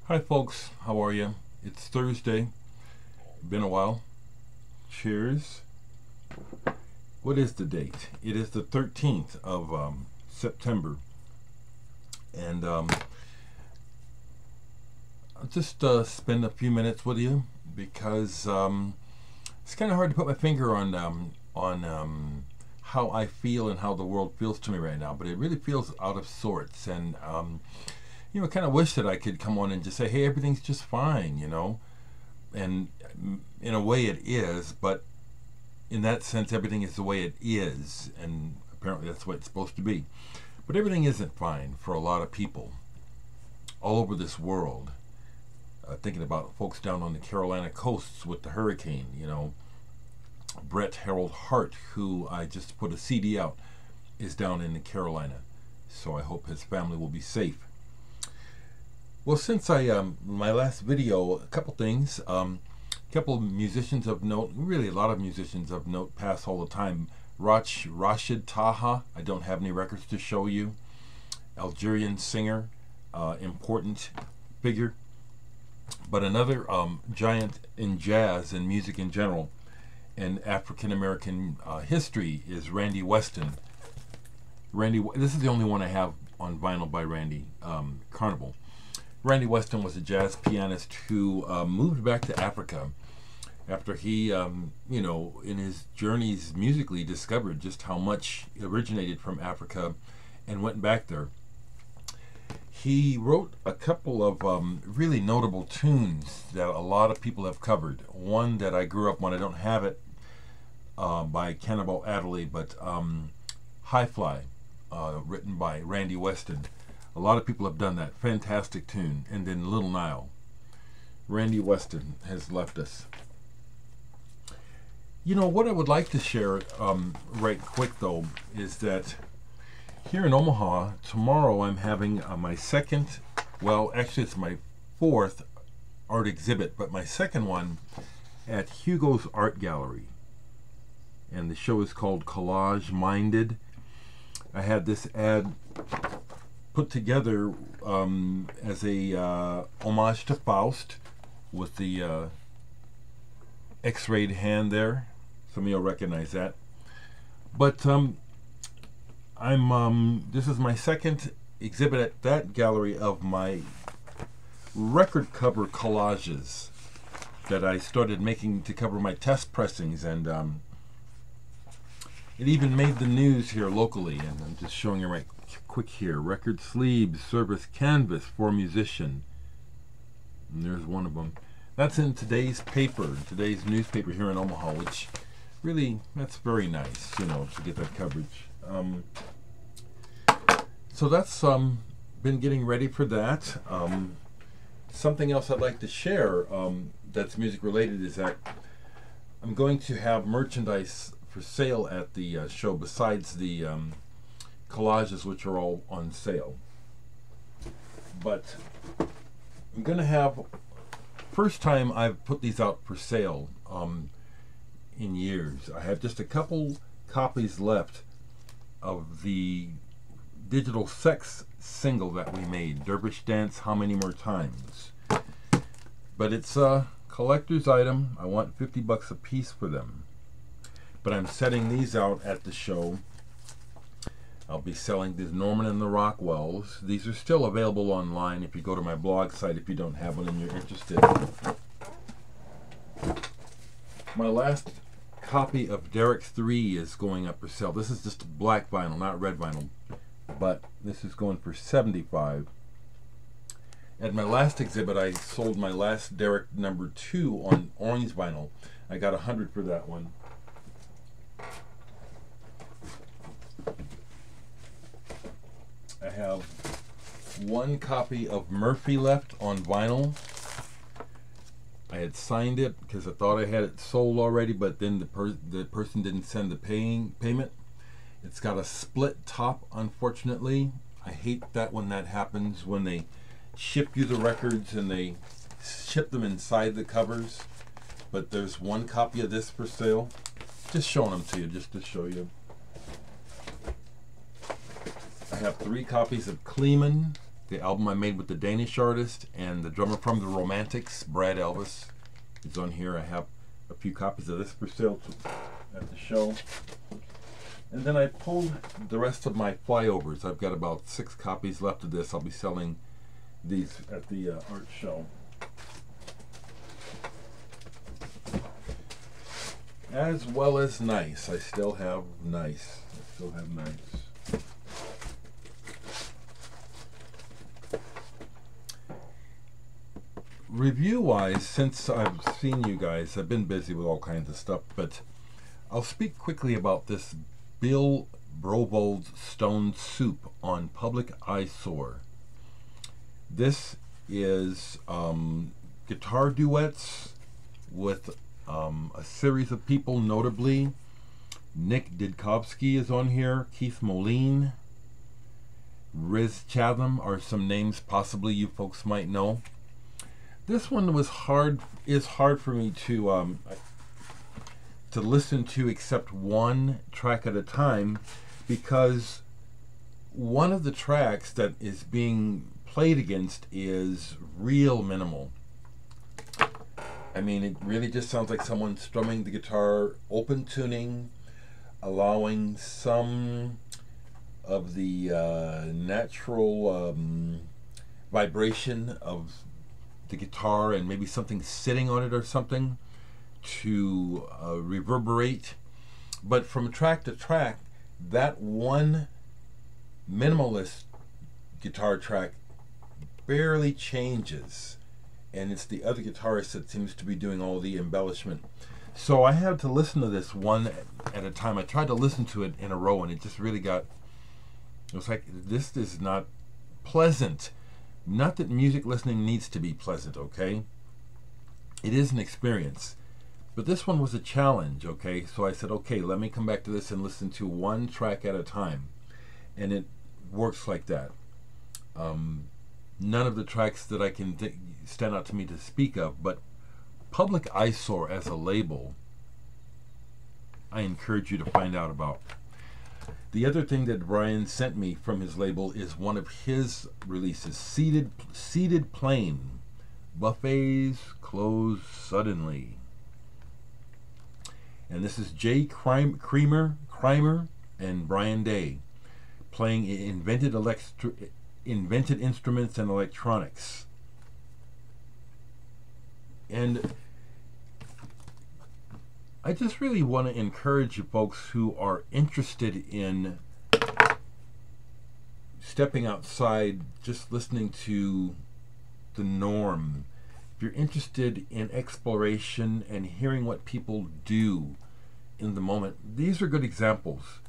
Hi folks, how are you? It's Thursday. Been a while. Cheers. What is the date? It is the 13th of September. And I'll just spend a few minutes with you because it's kind of hard to put my finger on how I feel and how the world feels to me right now. But it really feels out of sorts. And I kind of wish that I could come on and just say, hey, everything's just fine, And in a way it is, but in that sense, everything is the way it is. And apparently that's what it's supposed to be. But everything isn't fine for a lot of people all over this world. Thinking about folks down on the Carolina coasts with the hurricane, Brett Harold Hart, who I just put a CD out, is down in the Carolina. So I hope his family will be safe. Well, since my last video, a couple things. Couple musicians of note, really a lot of musicians of note pass all the time. Rashid Taha, I don't have any records to show you. Algerian singer, important figure. But another giant in jazz and music in general and African American history is Randy Weston. This is the only one I have on vinyl by Randy, Carnival. Randy Weston was a jazz pianist who moved back to Africa after he, in his journeys musically discovered just how much originated from Africa and went back there. He wrote a couple of really notable tunes that a lot of people have covered. One that I grew up on, I don't have it, by Cannibal Adderley, but High Fly, written by Randy Weston. A lot of people have done that. Fantastic tune. And then Little Nile. Randy Weston has left us. What I would like to share right quick, though, is that here in Omaha, tomorrow I'm having my second, well, actually it's my fourth art exhibit, but my second one at Hugo's Art Gallery. And the show is called Collage Minded. I had this ad put together as a homage to Faust with the x-rayed hand there. Some of you will recognize that. But this is my second exhibit at that gallery of my record cover collages that I started making to cover my test pressings, and it even made the news here locally, and I'm just showing you right quick here. Record sleeves, service canvas for musician. And there's one of them. That's in today's paper, today's newspaper here in Omaha, which really, that's very nice, to get that coverage. So that's been getting ready for that. Something else I'd like to share that's music related is that I'm going to have merchandise for sale at the show besides the collages, which are all on sale. But I'm going to have, first time I've put these out for sale in years. I have just a couple copies left of the digital sex single that we made, Dervish Dance How Many More Times. But it's a collector's item. I want $50 a piece for them. But I'm setting these out at the show. I'll be selling these Norman and the Rockwells. These are still available online if you go to my blog site if you don't have one and you're interested. My last copy of Dereck 3 is going up for sale. This is just black vinyl, not red vinyl. But this is going for $75. At my last exhibit, I sold my last Dereck number 2 on orange vinyl. I got $100 for that one. I have one copy of Murphy left on vinyl. I had signed it because I thought I had it sold already, but then the person didn't send the payment. It's got a split top, unfortunately. I hate that when that happens, when they ship you the records and they ship them inside the covers. But there's one copy of this for sale. Just showing them to you, just to show you. I have 3 copies of Kleeman the album I made with the Danish artist and the drummer from the Romantics, Brad Elvis, is on here. I have a few copies of this for sale at the show. And then I pulled the rest of my flyovers. I've got about 6 copies left of this. I'll be selling these at the art show. As well as nice. I still have nice. Review-wise, since I've seen you guys, I've been busy with all kinds of stuff, but I'll speak quickly about this Bill Brovold's Stone Soup on Public Eyesore. This is guitar duets with a series of people, notably Nick Didkovsky is on here, Keith Moline, Riz Chatham are some names possibly you folks might know. This one is hard for me to listen to except one track at a time, because one of the tracks that is being played against is real minimal. I mean, it really just sounds like someone strumming the guitar, open tuning, allowing some of the natural vibration of the guitar and maybe something sitting on it or something to reverberate. But from track to track, that one minimalist guitar track barely changes, and it's the other guitarist that seems to be doing all the embellishment. So I had to listen to this one at a time. I tried to listen to it in a row, and it just really got, it was like, this is not pleasant. Not that music listening needs to be pleasant, okay? It is an experience. But this one was a challenge, okay? So I said, okay, let me come back to this and listen to one track at a time. And it works like that. None of the tracks that I can stand out to me to speak of, but Public Eyesore as a label, I encourage you to find out about. The other thing that Brian sent me from his label is one of his releases, Seated Plane, Buffets Close Suddenly. And this is Jay Kramer and Brian Day playing invented instruments and electronics. And I just really want to encourage you folks who are interested in stepping outside, just listening to the norm. If you're interested in exploration and hearing what people do in the moment, these are good examples.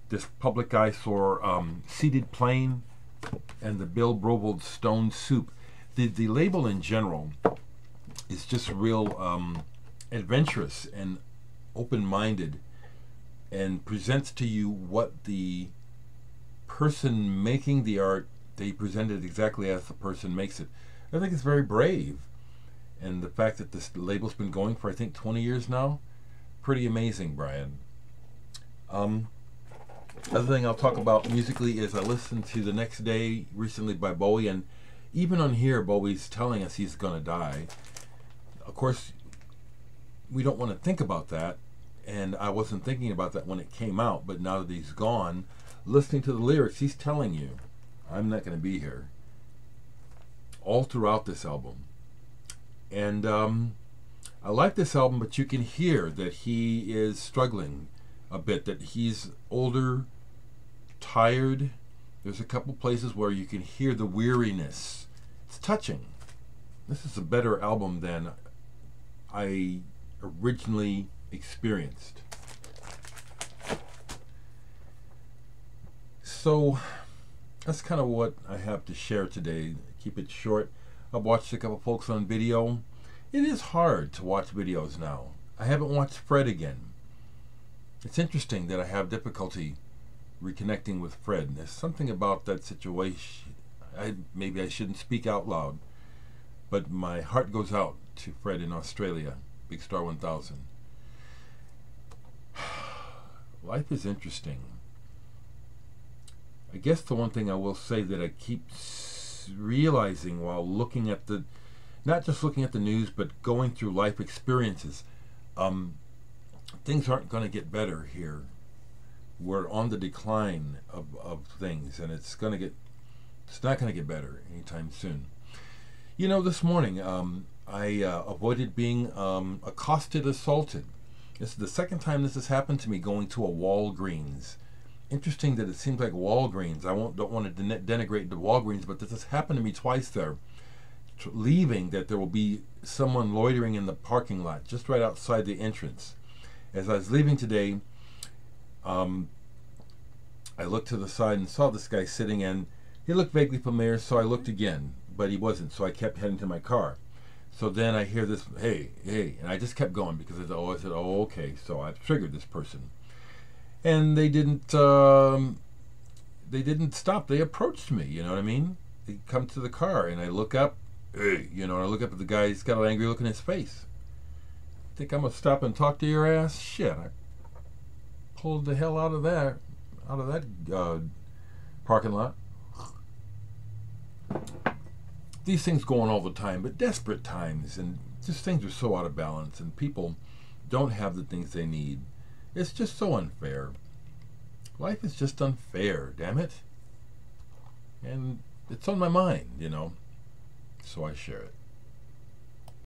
This Public Eyesore Seated Plane and the Bill Brovold Stone Soup. The label in general is just real adventurous and open-minded, and presents to you what the person making the art, they present it exactly as the person makes it. I think it's very brave, and the fact that this label's been going for I think 20 years now, pretty amazing, Brian. Other thing I'll talk about musically is I listened to The Next Day recently by Bowie, and even on here Bowie's telling us he's gonna die. Of course, we don't want to think about that, and I wasn't thinking about that when it came out, but now that he's gone, listening to the lyrics, he's telling you, I'm not going to be here, all throughout this album. And I like this album, but you can hear that he is struggling a bit, that he's older, tired. There's a couple places where you can hear the weariness. It's touching. This is a better album than I originally experienced. So that's kind of what I have to share today. Keep it short. I've watched a couple folks on video. It is hard to watch videos now. I haven't watched Fred again. It's interesting that I have difficulty reconnecting with Fred. There's something about that situation. Maybe I shouldn't speak out loud, but my heart goes out to Fred in Australia, Big Star 1000. Life is interesting. I guess the one thing I will say that I keep realizing while looking at the, not just looking at the news, but going through life experiences, things aren't going to get better here. We're on the decline of things, and it's not going to get better anytime soon. You know, this morning I avoided being accosted, assaulted. This is the second time this has happened to me going to a Walgreens. Interesting that it seems like Walgreens, don't want to denigrate the Walgreens, but this has happened to me twice there. Leaving, that there will be someone loitering in the parking lot just right outside the entrance. As I was leaving today, I looked to the side and saw this guy sitting, and he looked vaguely familiar, so I looked again, but he wasn't, so I kept heading to my car. So then I hear this, hey, and I just kept going because I said, oh, okay, so I've triggered this person. And they didn't stop. They approached me, you know what I mean? They come to the car, and I look up, hey, and I look up at the guy, he's got an angry look in his face. Think I'm gonna stop and talk to your ass? Shit, I pulled the hell out of that parking lot. These things go on all the time, but desperate times, and just things are so out of balance, and people don't have the things they need. It's just so unfair. Life is just unfair, damn it. And it's on my mind, so I share it.